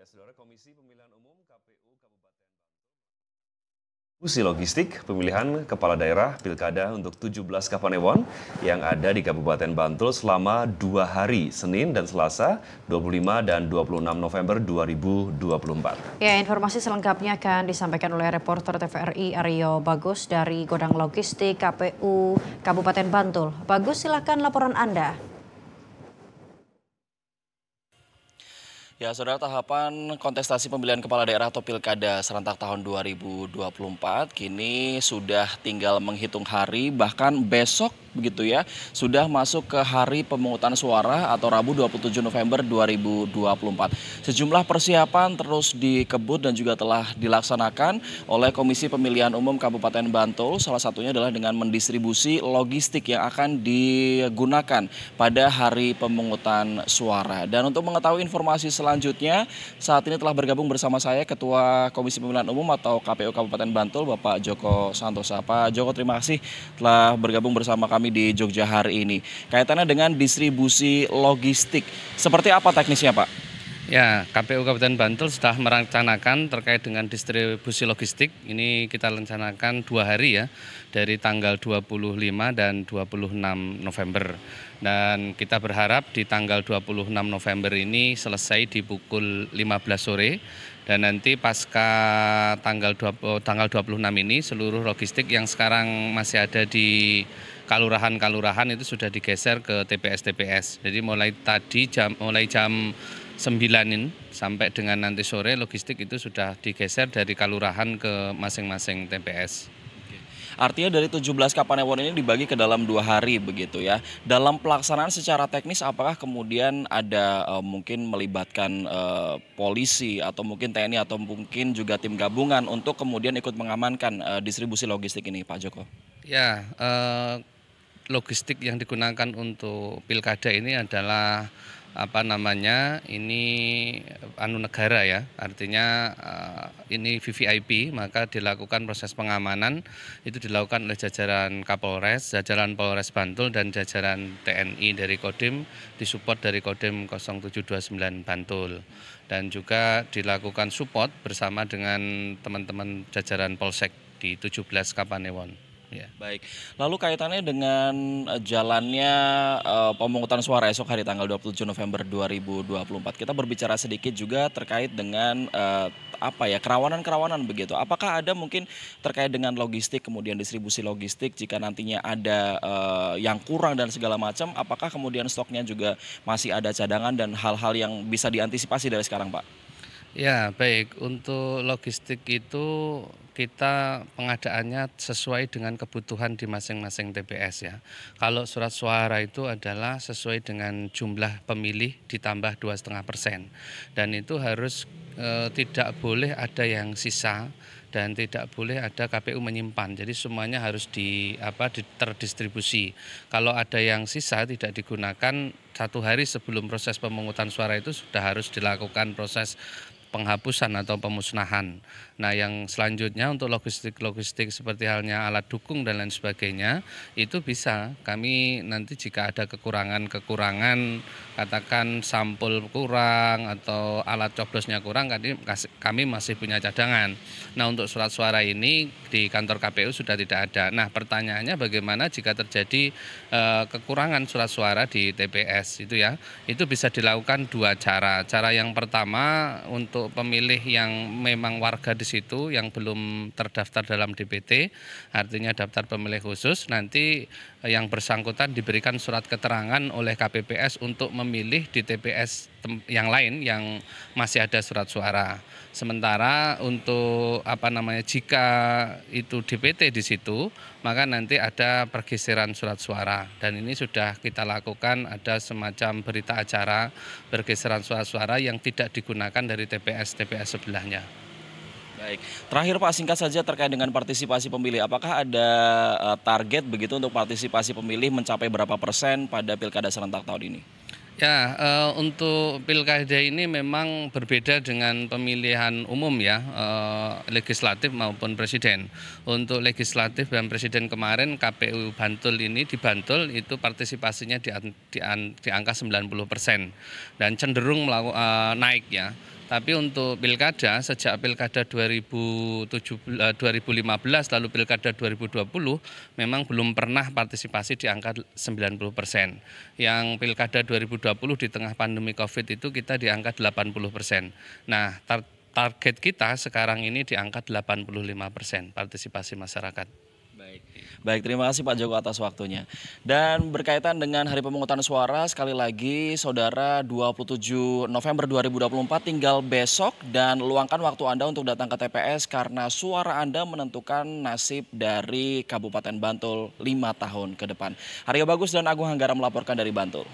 Saudara Komisi Pemilihan Umum KPU Kabupaten Usi Logistik pemilihan kepala daerah pilkada untuk 17 Kapanewon yang ada di Kabupaten Bantul selama 2 hari, Senin dan Selasa, 25 dan 26 November 2024. Ya, informasi selengkapnya akan disampaikan oleh reporter TVRI Aryo Bagus dari Godang Logistik KPU Kabupaten Bantul. Bagus, silakan laporan Anda. Ya, saudara, tahapan kontestasi pemilihan kepala daerah atau pilkada serentak tahun 2024 kini sudah tinggal menghitung hari, bahkan besok begitu ya, sudah masuk ke hari pemungutan suara atau Rabu 27 November 2024. Sejumlah persiapan terus dikebut dan juga telah dilaksanakan oleh Komisi Pemilihan Umum Kabupaten Bantul. Salah satunya adalah dengan mendistribusi logistik yang akan digunakan pada hari pemungutan suara. Dan untuk mengetahui informasi selanjutnya, saat ini telah bergabung bersama saya Ketua Komisi Pemilihan Umum atau KPU Kabupaten Bantul, Bapak Joko Santosa. Pak Joko, terima kasih telah bergabung bersama kami di Jogja hari ini. Kaitannya dengan distribusi logistik, seperti apa teknisnya, Pak? Ya, KPU Kabupaten Bantul sudah merencanakan terkait dengan distribusi logistik. Ini kita rencanakan 2 hari ya, dari tanggal 25 dan 26 November. Dan kita berharap di tanggal 26 November ini selesai di pukul 15 sore. Dan nanti pasca tanggal 26 ini seluruh logistik yang sekarang masih ada di kalurahan-kalurahan itu sudah digeser ke TPS-TPS. Jadi mulai jam 9 sampai dengan nanti sore logistik itu sudah digeser dari kalurahan ke masing-masing TPS. Artinya dari 17 Kapanewon ini dibagi ke dalam 2 hari begitu ya. Dalam pelaksanaan secara teknis apakah kemudian ada mungkin melibatkan polisi atau mungkin TNI atau mungkin juga tim gabungan untuk kemudian ikut mengamankan distribusi logistik ini, Pak Joko? Ya, logistik yang digunakan untuk pilkada ini adalah ini negara ya, artinya ini VVIP, maka dilakukan proses pengamanan itu dilakukan oleh jajaran Kapolres, jajaran Polres Bantul dan jajaran TNI dari Kodim, disupport dari Kodim 0729 Bantul, dan juga dilakukan support bersama dengan teman-teman jajaran Polsek di 17 Kapanewon. Ya. Baik, lalu kaitannya dengan jalannya pemungutan suara esok hari tanggal 27 November 2024. Kita berbicara sedikit juga terkait dengan kerawanan-kerawanan begitu. Apakah ada mungkin terkait dengan logistik, kemudian distribusi logistik, jika nantinya ada yang kurang dan segala macam, apakah kemudian stoknya juga masih ada cadangan dan hal-hal yang bisa diantisipasi dari sekarang, Pak? Ya, baik. Untuk logistik itu kita pengadaannya sesuai dengan kebutuhan di masing-masing TPS ya. Kalau surat suara itu adalah sesuai dengan jumlah pemilih ditambah 2,5%. Dan itu harus tidak boleh ada yang sisa dan tidak boleh ada KPU menyimpan. Jadi semuanya harus terdistribusi. Kalau ada yang sisa tidak digunakan, 1 hari sebelum proses pemungutan suara itu sudah harus dilakukan proses penghapusan atau pemusnahan. Nah, yang selanjutnya untuk logistik seperti halnya alat dukung dan lain sebagainya, itu bisa kami nanti jika ada kekurangan, katakan sampul kurang atau alat coblosnya kurang, kami masih punya cadangan. Nah, untuk surat suara ini di kantor KPU sudah tidak ada. Nah, pertanyaannya bagaimana jika terjadi kekurangan surat suara di TPS itu ya, itu bisa dilakukan 2 cara. Cara yang pertama untuk pemilih yang memang warga di situ yang belum terdaftar dalam DPT, artinya daftar pemilih khusus, nanti yang bersangkutan diberikan surat keterangan oleh KPPS untuk memilih di TPS yang lain yang masih ada surat suara. Sementara untuk jika itu DPT di situ, maka nanti ada pergeseran surat suara, dan ini sudah kita lakukan, ada semacam berita acara pergeseran surat suara yang tidak digunakan dari TPS sebelahnya. Baik, terakhir Pak, singkat saja terkait dengan partisipasi pemilih. Apakah ada target begitu untuk partisipasi pemilih mencapai berapa persen pada pilkada serentak tahun ini? Ya, untuk pilkada ini memang berbeda dengan pemilihan umum ya, legislatif maupun presiden. Untuk legislatif dan presiden kemarin KPU Bantul ini di Bantul itu partisipasinya di angka 90% dan cenderung naik ya. Tapi untuk pilkada, sejak pilkada 2015 lalu pilkada 2020 memang belum pernah partisipasi di angka 90%. Yang pilkada 2020 di tengah pandemi COVID itu kita di angka 80%. Nah, target kita sekarang ini di angka 85% partisipasi masyarakat. Baik, terima kasih Pak Joko atas waktunya. Dan berkaitan dengan hari pemungutan suara, sekali lagi Saudara 27 November 2024 tinggal besok dan luangkan waktu Anda untuk datang ke TPS karena suara Anda menentukan nasib dari Kabupaten Bantul 5 tahun ke depan. Aryo Bagus dan Agung Hanggara melaporkan dari Bantul.